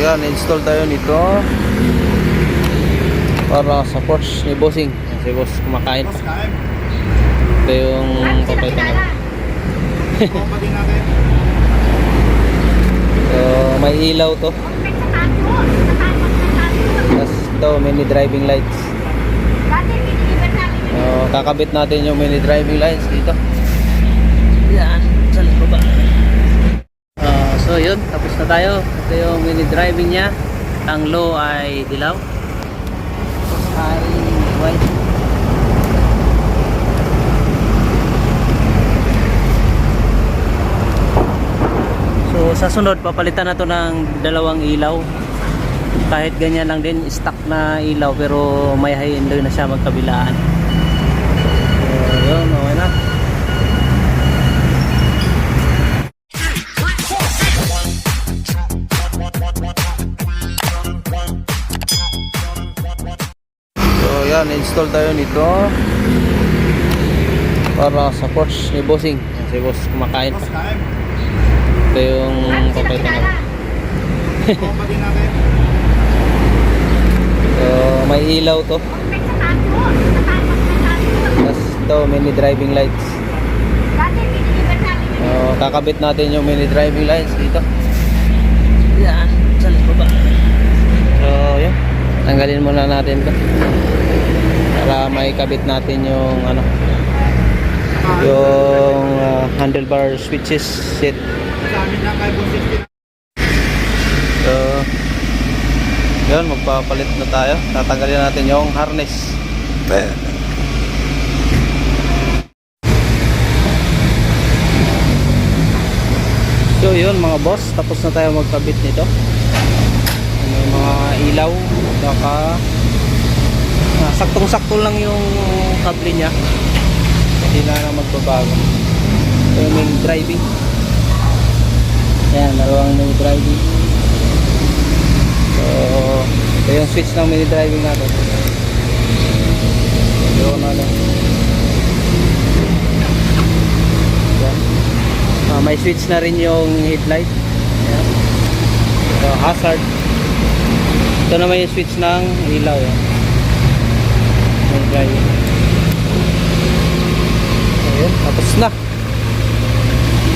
yan, install tayo nito para sa Porsche ni Bossing. Si Boss kumakain pa. Ito yung papalitan natin. So may ilaw to. Tapos ito mini driving lights. So kakabit natin yung mini driving lights dito. Yan, sa baba. So yun, tapos na tayo. Ito yung mini driving nya. Ang low ay dilaw, ay white. So sa sunod papalitan na to ng dalawang ilaw. Kahit ganyan lang din, stock na ilaw, pero may high end na siya magkabilaan. So yun, okay na. Yan, install tayo nito para sa Porsche ni Bossing. Si Boss kumakain pa. Ito yung papalitan natin. So may ilaw to. Tapos ito mini driving lights. So kakabit natin yung mini driving lights dito. Yan, sa baba. So yun, tanggalin muna natin to para may kabit natin yung ano, yung handlebar switches set. So yun, magpapalit na tayo. Tatanggalin natin yung harness. So yun mga boss, tapos na tayo magkabit nito. May mga ilaw, baka saktong-sakto lang yung kable nya, hindi na magbabago. So yung driving, yan, dalawang mini driving. So ito yung switch ng mini driving natin. Yun na lang. May switch na rin yung headlight. Yan. So hazard. Ito naman yung switch ng ilaw. Yan. Driving. Ayun, tapos na.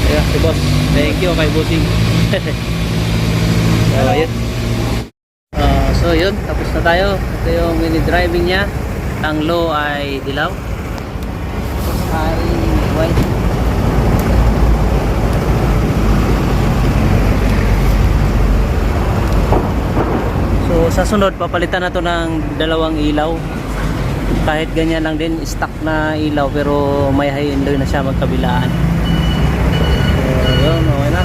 Ayan, si boss. Thank you kay Bossing. So ayun. So yun, tapos na tayo. Ito yung mini driving nya. Ang low ay dilaw, ay white. So sa sunod papalitan na to ng dalawang ilaw. Kahit ganyan lang din, stock na ilaw, pero may high end na siya magkabilaan. So yun, okay na.